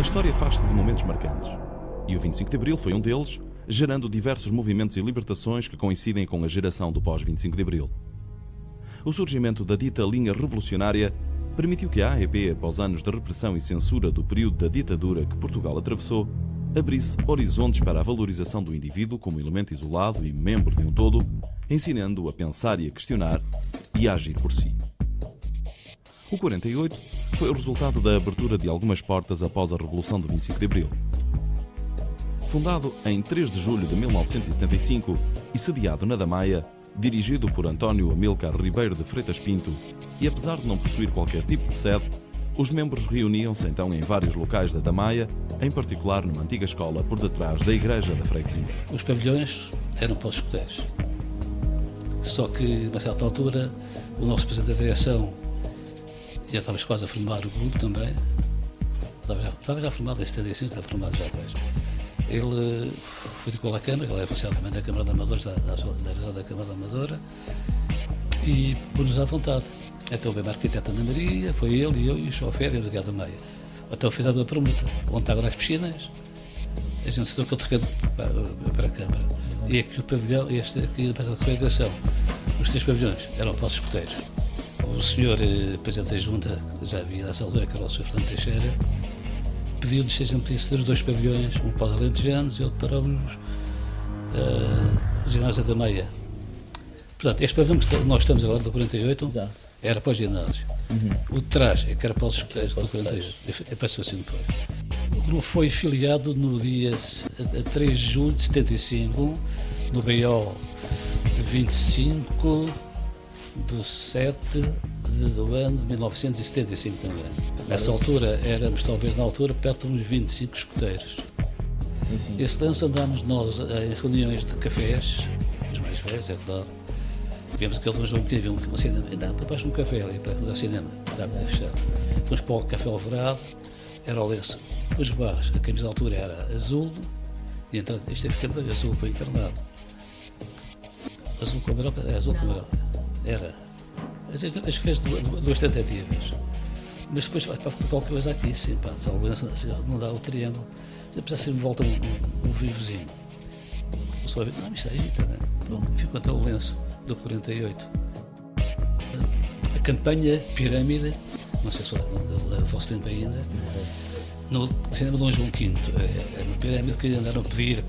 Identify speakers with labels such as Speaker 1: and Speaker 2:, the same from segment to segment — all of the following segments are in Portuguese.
Speaker 1: A história faz-se de momentos marcantes, e o 25 de Abril foi um deles, gerando diversos movimentos e libertações que coincidem com a geração do pós-25 de Abril. O surgimento da dita linha revolucionária permitiu que a AEP, após anos de repressão e censura do período da ditadura que Portugal atravessou, abrisse horizontes para a valorização do indivíduo como elemento isolado e membro de um todo, ensinando-o a pensar e a questionar e a agir por si. O 48 foi o resultado da abertura de algumas portas após a Revolução de 25 de Abril. Fundado em 3 de julho de 1975 e sediado na Damaia, dirigido por António Amílcar Ribeiro de Freitas Pinto, e apesar de não possuir qualquer tipo de sede, os membros reuniam-se então em vários locais da Damaia, em particular numa antiga escola por detrás da igreja da freguesia.
Speaker 2: Os pavilhões eram para os escuteiros. Só que, a uma certa altura, o nosso presidente da direção já estava quase a formar o grupo também. Estava já formado em 75, estava formado já depois. Ele foi com a Câmara, ele era funcionário também da Câmara de Amadores, da Câmara de Amadora, e pôs-nos à vontade. Então veio a arquiteta Ana Maria, foi ele e eu e o chofer e o delegado da Meia. Então fizemos uma permuta, onde está agora as piscinas, a gente se deu aquele terreno para a Câmara. E aqui o pavilhão, este aqui da congregação, os 3 pavilhões eram para os escuteiros. O senhor presidente da Junta, já havia nessa altura, que era o Sr. Fernando Teixeira, pediu-nos se a gente podia ceder os 2 pavilhões, um para os alentejanos e outro para os ginásio da Meia. Portanto, este pavilhão que nós estamos agora, do 48, exato, era para o ginásio. O de trás é que era para os escuteiros do 48. Apareceu assim depois. O grupo foi filiado no dia 3 de julho de 75, no BO 25 de 7 do ano de 1975 também. Nessa altura, éramos talvez na altura perto de uns 25 escuteiros. Esse lance andámos nós em reuniões de cafés, os mais velhos, é claro. Vimos aquele João que havia um cinema, dá para baixo um café ali, para o cinema, estava fechado. Fomos para o Café Alvorado, era o lenço. Os barros, a camisa de altura era azul, e então isto é ficando azul para encarnado. Azul como era, azul como era. A gente fez 2 tentativas, mas depois vai para qualquer coisa aqui, sim, pá, não dá o triângulo, se precisa ser de volta um vivozinho. O pessoal vai ver, não, isto é aí também. Pronto, ficou até o lenço do 48. A campanha Pirâmide, não sei se é do vosso tempo ainda, no cinema de Dom João V, no Pirâmide que andaram a pedir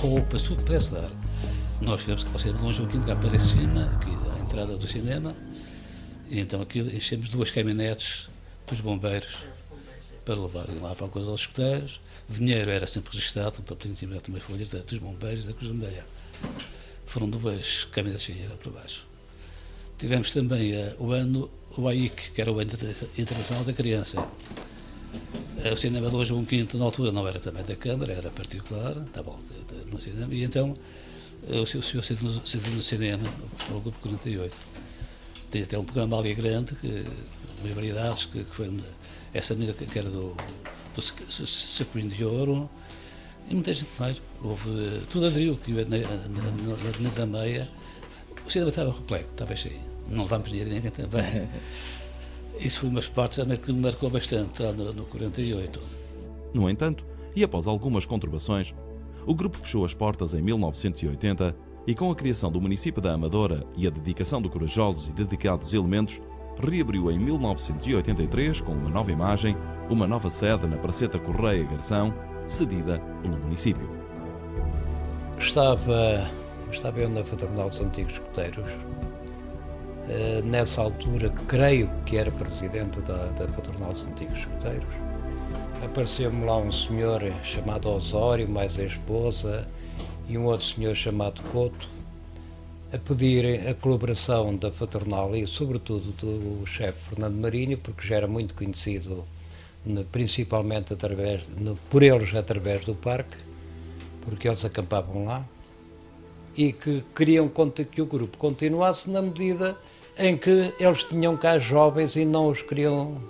Speaker 2: roupas, tudo que pudesse dar. Nós fizemos que o cinema de Dom João V cá para cima, aqui à entrada do cinema, e então aqui enchemos 2 caminhonetes dos bombeiros para levarem lá para coisa aos escuteiros. Dinheiro era sempre registado para pedir também folhas dos bombeiros e da Cruz Vermelha. Foram 2 caminhonetes cheias lá para baixo. Tivemos também o AIC, que era o Ano Internacional da Criança. O cinema de Dom João V, na altura, não era também da Câmara, era particular, estava no cinema, e então o senhor saiu no cinema, o Grupo 48. Tem até um programa ali grande, umas variedades, que foi essa menina que era do Sacurinho de Ouro, e muita gente mais. Houve, tudo aderiu, que na Dameia, o cinema estava repleto, estava cheio. Não vamos dinheiro ninguém também. Isso foi umas partes também que me marcou bastante lá no 48.
Speaker 1: No entanto, e após algumas conturbações, o grupo fechou as portas em 1980 e, com a criação do município da Amadora e a dedicação de corajosos e dedicados elementos, reabriu em 1983 com uma nova imagem, uma nova sede na Praceta Correia Garção, cedida pelo município.
Speaker 3: Estava eu na Fraternidade dos Antigos Escuteiros. Nessa altura, creio que era presidente da Fraternidade dos Antigos Escuteiros. Apareceu-me lá um senhor chamado Osório, mais a esposa, e um outro senhor chamado Couto, a pedir a colaboração da Fraternal e, sobretudo, do chefe Fernando Marinho, porque já era muito conhecido, principalmente por eles através do parque, porque eles acampavam lá, e que queriam que o grupo continuasse na medida em que eles tinham cá jovens e não lhes queriam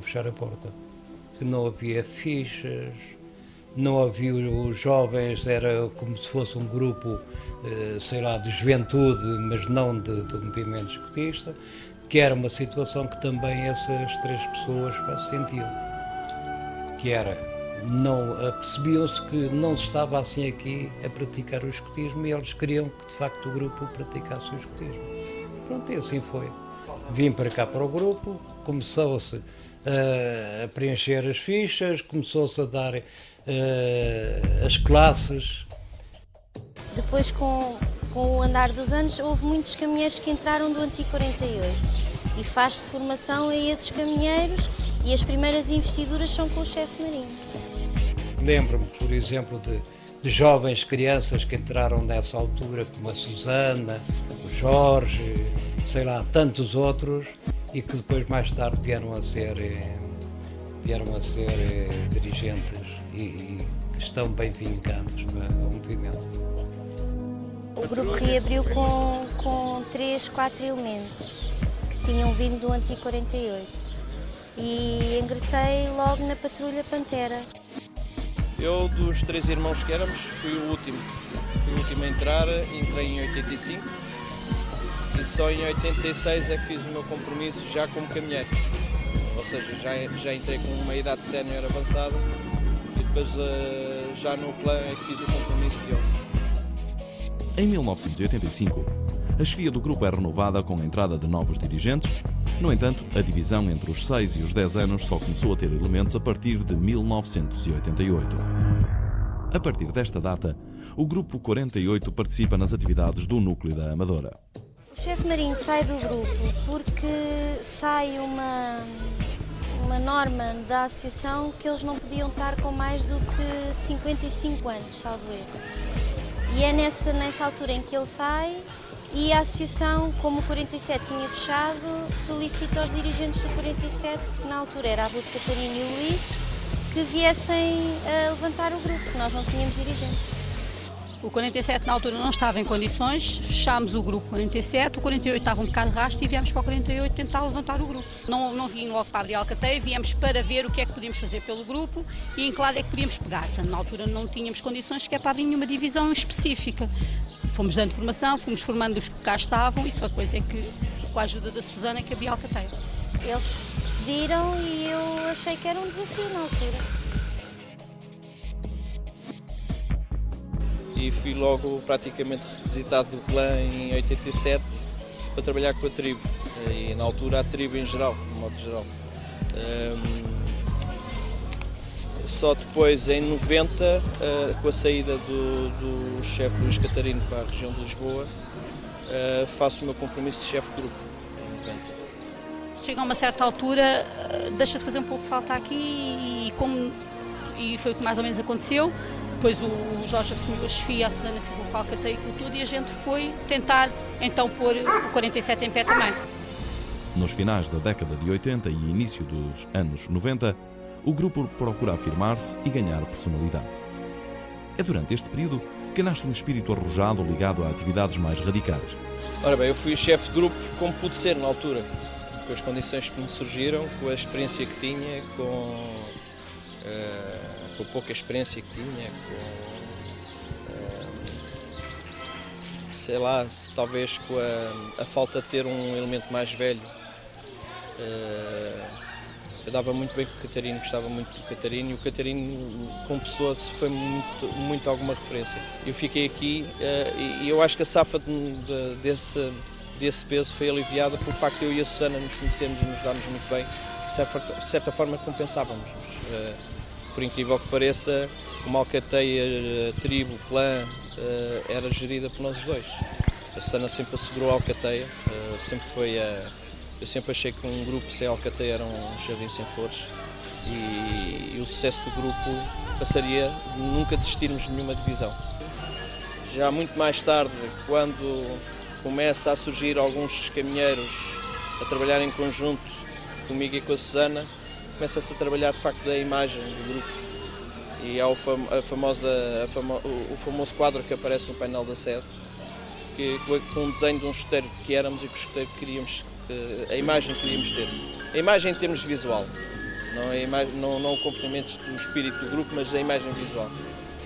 Speaker 3: fechar a porta. Que não havia fichas, não havia os jovens, era como se fosse um grupo, sei lá, de juventude, mas não de movimento escutista, que era uma situação que também essas 3 pessoas sentiam. que era, não percebiam-se que não se estava assim aqui a praticar o escotismo e eles queriam que de facto o grupo praticasse o escotismo. Pronto, e assim foi. Vim para cá para o grupo, começou-se a preencher as fichas, começou-se a dar as classes.
Speaker 4: Depois, com o andar dos anos, houve muitos caminheiros que entraram do Antigo 48 e faz-se formação a esses caminheiros e as primeiras investiduras são com o chefe marinho.
Speaker 3: Lembro-me, por exemplo, de jovens crianças que entraram nessa altura, como a Susana, o Jorge, sei lá, tantos outros, e que depois mais tarde vieram a ser dirigentes e que estão bem vincados ao movimento.
Speaker 4: O grupo reabriu com 3, 4 elementos que tinham vindo do Antigo 48 e ingressei logo na Patrulha Pantera.
Speaker 5: Eu, dos 3 irmãos que éramos, fui o último a entrar, entrei em 85 e só em 86 é que fiz o meu compromisso já como caminheiro. Ou seja, já entrei com uma idade sénior avançada e depois já no clã é que fiz o compromisso de honra.
Speaker 1: Em 1985, a chefia do grupo é renovada com a entrada de novos dirigentes. No entanto, a divisão entre os 6 e os 10 anos só começou a ter elementos a partir de 1988. A partir desta data, o Grupo 48 participa nas atividades do Núcleo da Amadora.
Speaker 4: O chefe marinho sai do grupo porque sai uma norma da associação que eles não podiam estar com mais do que 55 anos, salvo erro. E é nessa altura em que ele sai e a associação, como o 47 tinha fechado, solicita aos dirigentes do 47, que na altura era a Ruth Catarina e o Luís, que viessem a levantar o grupo, porque nós não tínhamos dirigente.
Speaker 6: O 47 na altura não estava em condições, fechámos o grupo 47, o 48 estava um bocado rasto e viemos para o 48 tentar levantar o grupo. Não vim logo para abrir a alcateia, viemos para ver o que é que podíamos fazer pelo grupo e em que lado é que podíamos pegar. Portanto, na altura não tínhamos condições sequer para abrir nenhuma divisão específica. Fomos dando formação, fomos formando os que cá estavam e só depois é que, com a ajuda da Susana, que abri a alcateia.
Speaker 4: Eles pediram e eu achei que era um desafio na altura.
Speaker 5: E fui logo praticamente requisitado do clã em 87 para trabalhar com a tribo, e na altura a tribo em geral, de modo geral. Só depois, em 90, com a saída do chefe Luís Catarino para a região de Lisboa, faço o meu compromisso de chefe de grupo, em 90.
Speaker 6: Chega a uma certa altura, deixa de fazer um pouco de falta aqui e foi o que mais ou menos aconteceu. Depois o Jorge assumiu a chefia, a Susana ficou com a alcateia e aquilo tudo, e a gente foi tentar então pôr o 47 em pé também.
Speaker 1: Nos finais da década de 80 e início dos anos 90, o grupo procura afirmar-se e ganhar personalidade. É durante este período que nasce um espírito arrojado ligado a atividades mais radicais.
Speaker 5: Ora bem, eu fui o chefe de grupo como pude ser na altura, com as condições que me surgiram, com a experiência que tinha, com a pouca experiência que tinha, sei lá, talvez com a falta de ter um elemento mais velho. Eu dava muito bem com o Catarino, gostava muito do Catarino, e o Catarino, como pessoa, foi muito alguma referência. Eu fiquei aqui e eu acho que a safa desse peso foi aliviada pelo facto de eu e a Susana nos conhecermos e nos darmos muito bem, de certa forma compensávamos. Por incrível que pareça, uma alcateia, tribo, clã, era gerida por nós dois. A Susana sempre assegurou a alcateia, eu sempre achei que um grupo sem alcateia era um jardim sem flores, e o sucesso do grupo passaria de nunca desistirmos de nenhuma divisão. Já muito mais tarde, quando começa a surgir alguns caminheiros a trabalhar em conjunto comigo e com a Susana, começa-se a trabalhar de facto da imagem do grupo, e há o famoso quadro que aparece no painel da sede, com um desenho de um escoteiro que éramos e que o escoteiro que queríamos, a imagem que queríamos ter. A imagem em termos visual, não o complemento do espírito do grupo, mas a imagem visual.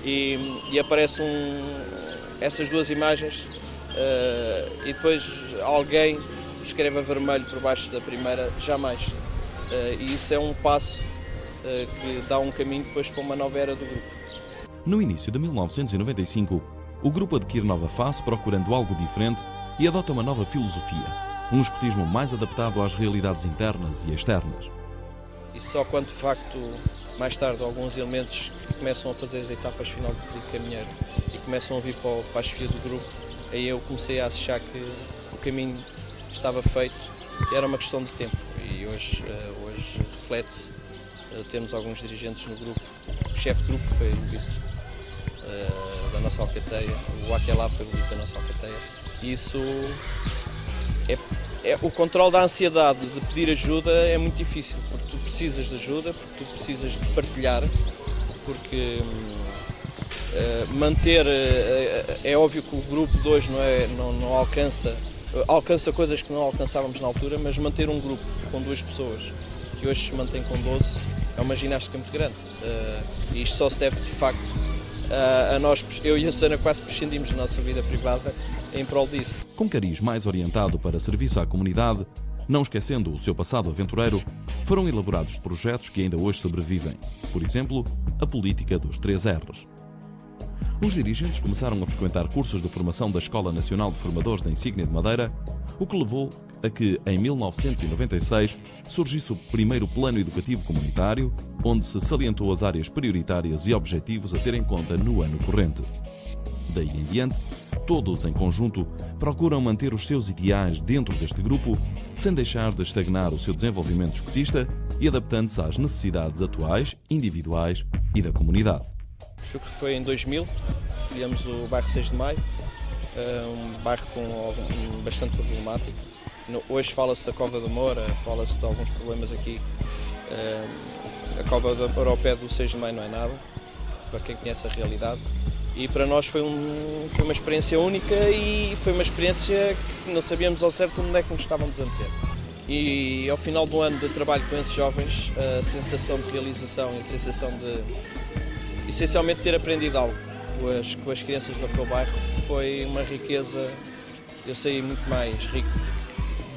Speaker 5: E aparecem essas duas imagens, e depois alguém escreve a vermelho por baixo da primeira, jamais. E isso é um passo que dá um caminho depois para uma nova era do grupo.
Speaker 1: No início de 1995, o grupo adquire nova face procurando algo diferente e adota uma nova filosofia, um escotismo mais adaptado às realidades internas e externas.
Speaker 5: E só quando de facto, mais tarde, alguns elementos começam a fazer as etapas final do caminheiro e começam a vir para a chefia do grupo, aí eu comecei a achar que o caminho estava feito e era uma questão de tempo. E hoje reflete-se, temos alguns dirigentes no grupo, o chefe do grupo foi o Lito da nossa alcateia, o Aquelá foi o Lito da nossa alcateia, e isso o controle da ansiedade de pedir ajuda é muito difícil, porque tu precisas de ajuda, porque tu precisas de partilhar, porque manter, é óbvio que o grupo de hoje não alcança coisas que não alcançávamos na altura, mas manter um grupo com 2 pessoas, que hoje se mantém com 12, é uma ginástica muito grande. E isto só se deve, de facto, a nós, eu e a Susana quase prescindimos da nossa vida privada em prol disso.
Speaker 1: Com cariz mais orientado para serviço à comunidade, não esquecendo o seu passado aventureiro, foram elaborados projetos que ainda hoje sobrevivem. Por exemplo, a política dos 3 R's. Os dirigentes começaram a frequentar cursos de formação da Escola Nacional de Formadores da Insígnia de Madeira, o que levou a que, em 1996, surgisse o primeiro Plano Educativo Comunitário, onde se salientou as áreas prioritárias e objetivos a ter em conta no ano corrente. Daí em diante, todos em conjunto procuram manter os seus ideais dentro deste grupo, sem deixar de estagnar o seu desenvolvimento escotista e adaptando-se às necessidades atuais, individuais e da comunidade.
Speaker 5: Acho que foi em 2000, escolhemos o bairro 6 de Maio, um bairro bastante problemático. Hoje fala-se da Cova da Moura, fala-se de alguns problemas aqui. A Cova da Moura ao pé do 6 de Maio não é nada, para quem conhece a realidade. E para nós foi uma experiência única e foi uma experiência que não sabíamos ao certo onde é que nos estávamos a meter. E ao final do ano de trabalho com esses jovens, a sensação de realização e a sensação de, essencialmente, ter aprendido algo com as crianças daquele bairro foi uma riqueza. Eu saí muito mais rico,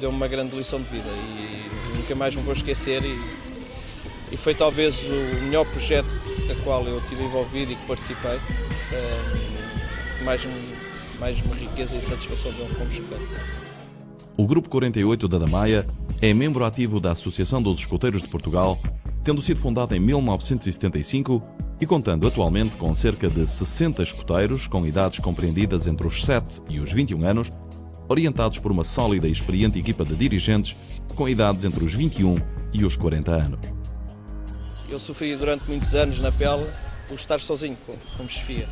Speaker 5: deu-me uma grande lição de vida e nunca mais me vou esquecer. E foi talvez o melhor projeto da qual eu estive envolvido e que participei. Mais uma riqueza e satisfação como escutante.
Speaker 1: O Grupo 48 da Damaia é membro ativo da Associação dos Escoteiros de Portugal, tendo sido fundado em 1975 e contando atualmente com cerca de 60 escoteiros com idades compreendidas entre os 7 e os 21 anos, orientados por uma sólida e experiente equipa de dirigentes com idades entre os 21 e os 40 anos.
Speaker 5: Eu sofri durante muitos anos na pele o estar sozinho como chefia.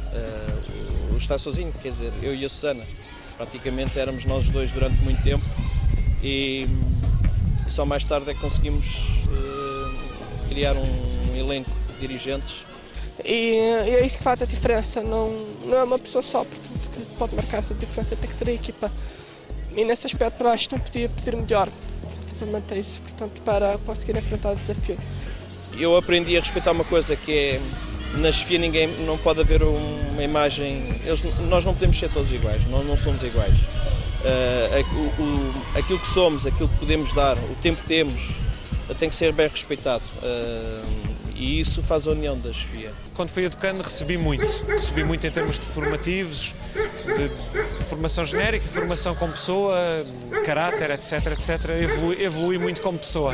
Speaker 5: O estar sozinho, quer dizer, eu e a Susana, praticamente éramos nós dois durante muito tempo e só mais tarde é que conseguimos criar um elenco de dirigentes.
Speaker 7: E é isso que faz a diferença, não é uma pessoa só, portanto, que pode marcar essa diferença, tem que ser a equipa. E nesse aspecto, acho que não podia pedir melhor, para isso, portanto, para conseguir enfrentar o desafio.
Speaker 5: Eu aprendi a respeitar uma coisa que é, na chefia ninguém, não pode haver uma imagem, nós não podemos ser todos iguais, nós não somos iguais. Aquilo que somos, aquilo que podemos dar, o tempo que temos, tem que ser bem respeitado. E isso faz a união da chefia.
Speaker 8: Quando fui educando recebi muito em termos de formativos, de formação genérica, formação como pessoa, caráter, etc. Evolui muito como pessoa.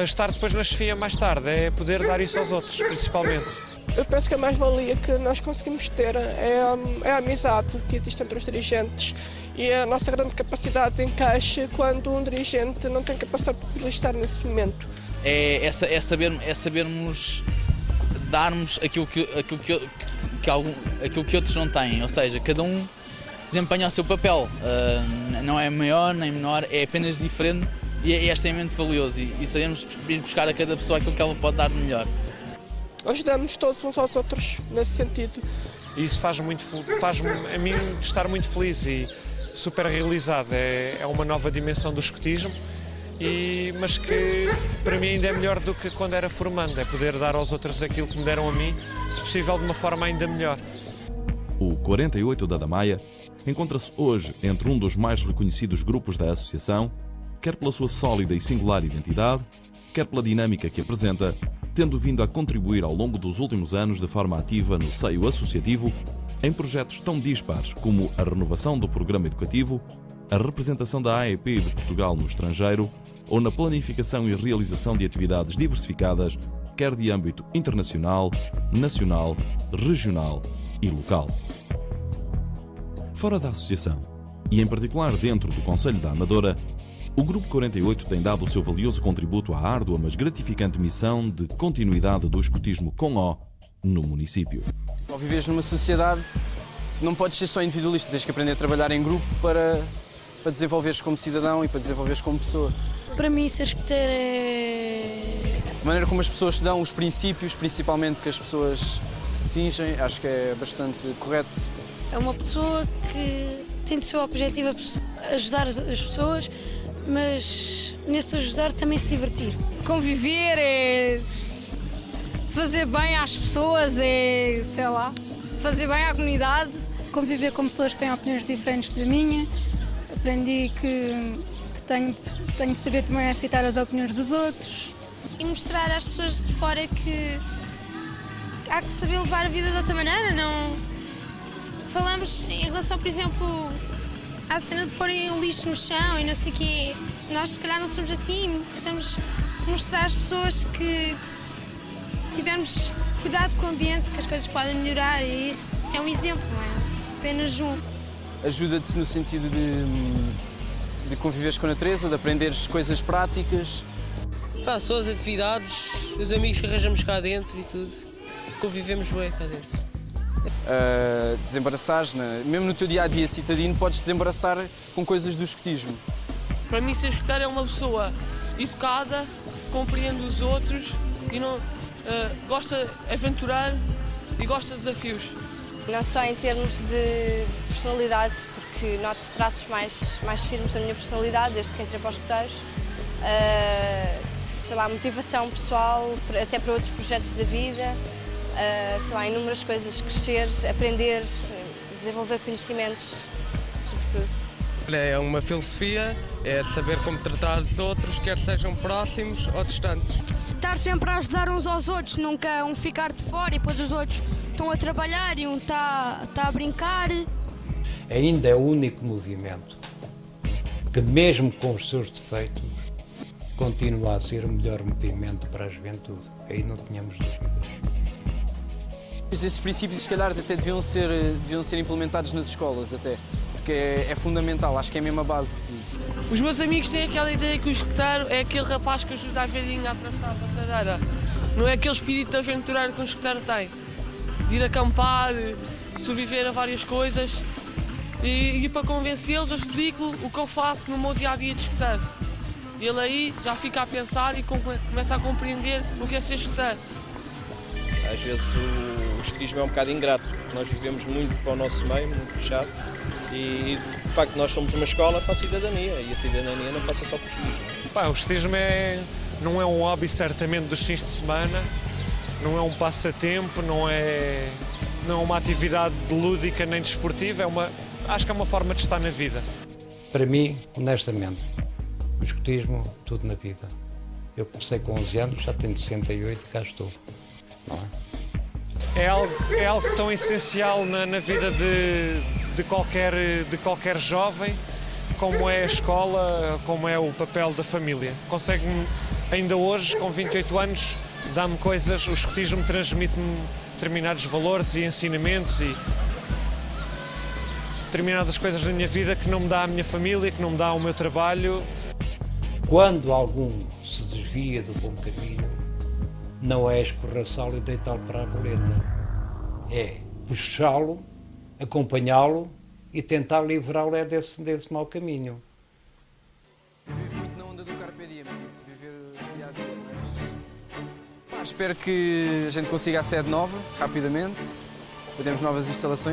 Speaker 8: Estar depois na chefia mais tarde é poder dar isso aos outros, principalmente.
Speaker 7: Eu penso que a mais-valia que nós conseguimos ter é a amizade que existe entre os dirigentes e a nossa grande capacidade de encaixe quando um dirigente não tem capacidade de estar nesse momento.
Speaker 9: É sabermos darmos aquilo que outros não têm, ou seja, cada um desempenha o seu papel, não é maior nem menor, é apenas diferente e é extremamente valioso e sabemos ir buscar a cada pessoa aquilo que ela pode dar de melhor.
Speaker 7: Ajudamos todos uns aos outros nesse sentido.
Speaker 8: Isso faz-me a mim estar muito feliz e super realizado, é uma nova dimensão do escotismo. Mas que para mim ainda é melhor do que quando era formando, é poder dar aos outros aquilo que me deram a mim, se possível de uma forma ainda melhor.
Speaker 1: O 48 da Damaia encontra-se hoje entre um dos mais reconhecidos grupos da associação, quer pela sua sólida e singular identidade, quer pela dinâmica que apresenta tendo vindo a contribuir ao longo dos últimos anos de forma ativa no seio associativo em projetos tão dispares como a renovação do programa educativo, a representação da AEP de Portugal no estrangeiro ou na planificação e realização de atividades diversificadas, quer de âmbito internacional, nacional, regional e local. Fora da associação, e em particular dentro do Conselho da Amadora, o Grupo 48 tem dado o seu valioso contributo à árdua, mas gratificante missão de continuidade do escotismo com O no município.
Speaker 10: Ao viveres numa sociedade, não podes ser só individualista, tens que aprender a trabalhar em grupo para desenvolveres como cidadão e para desenvolveres como pessoa.
Speaker 11: Para mim, ser escoteiro é...
Speaker 10: A maneira como as pessoas se dão, os princípios, principalmente que as pessoas se cingem, acho que é bastante correto.
Speaker 11: É uma pessoa que tem de seu objetivo ajudar as pessoas, mas nesse ajudar também se divertir.
Speaker 12: Conviver é fazer bem às pessoas, é, sei lá, fazer bem à comunidade.
Speaker 13: Conviver com pessoas que têm opiniões diferentes da minha. Aprendi que tenho de saber também aceitar as opiniões dos outros.
Speaker 11: E mostrar às pessoas de fora que há que saber levar a vida de outra maneira. Não falamos em relação, por exemplo, à cena de porem o lixo no chão e não sei o quê. Nós, se calhar, não somos assim. Tentamos mostrar às pessoas que se tivermos cuidado com o ambiente, que as coisas podem melhorar. E isso é um exemplo, não é apenas um.
Speaker 10: Ajuda-te no sentido de conviveres com a natureza, de aprenderes coisas práticas.
Speaker 14: Faço as atividades, os amigos que arranjamos cá dentro e tudo. Convivemos bem cá dentro.
Speaker 10: Desembaraçares, mesmo no teu dia-a-dia citadino, podes desembaraçar com coisas do escotismo.
Speaker 7: Para mim, ser escoteiro é uma pessoa educada, compreende os outros e não, gosta de aventurar e gosta de desafios.
Speaker 15: Não só em termos de personalidade, porque noto traços mais firmes da minha personalidade desde que entrei para os escoteiros. Sei lá, motivação pessoal, até para outros projetos da vida, sei lá, inúmeras coisas, crescer, aprender, desenvolver conhecimentos, sobretudo.
Speaker 16: É uma filosofia, é saber como tratar os outros, quer sejam próximos ou distantes.
Speaker 11: Estar sempre a ajudar uns aos outros, nunca um ficar de fora e depois os outros estão a trabalhar e um está a brincar.
Speaker 3: Ainda é o único movimento que, mesmo com os seus defeitos, continua a ser o melhor movimento para a juventude. Aí não tínhamos dúvidas.
Speaker 10: Esses princípios, se calhar, até deviam ser implementados nas escolas, até, porque é fundamental, acho que é mesmo a base de tudo.
Speaker 7: Os meus amigos têm aquela ideia que o escoteiro é aquele rapaz que ajuda a velhinha a atravessar a passadeira. Não é aquele espírito de aventureiro que um escoteiro tem. De ir acampar, sobreviver a várias coisas. E para convencê-los, eu explico o que eu faço no meu dia-a-dia de escoteiro. Ele aí já fica a pensar e começa a compreender o que é ser escoteiro.
Speaker 5: Às vezes o escotismo é um bocado ingrato, porque nós vivemos muito para o nosso meio, muito fechado, e de facto nós somos uma escola para a cidadania, e a cidadania não passa só por escotismo.
Speaker 8: O escotismo não é um hobby certamente dos fins de semana, não é um passatempo, não é uma atividade lúdica nem desportiva, acho que é uma forma de estar na vida.
Speaker 3: Para mim, honestamente, o escotismo, tudo na vida. Eu comecei com 11 anos, já tenho 68 e cá estou. Não é?
Speaker 8: É algo tão essencial na vida de qualquer jovem, como é a escola, como é o papel da família. Consegue-me, ainda hoje, com 28 anos, dar-me coisas, o escotismo transmite-me determinados valores e ensinamentos e determinadas coisas na minha vida que não me dá a minha família, que não me dá o meu trabalho.
Speaker 3: Quando algum se desvia do bom caminho, não é escorraçá-lo e deitá-lo para a boleta. É puxá-lo, acompanhá-lo e tentar livrá-lo desse mau caminho.
Speaker 10: Vivo muito na onda do Carpe Diem, viver dia a dia, mas espero que a gente consiga a sede nova, rapidamente, para termos novas instalações.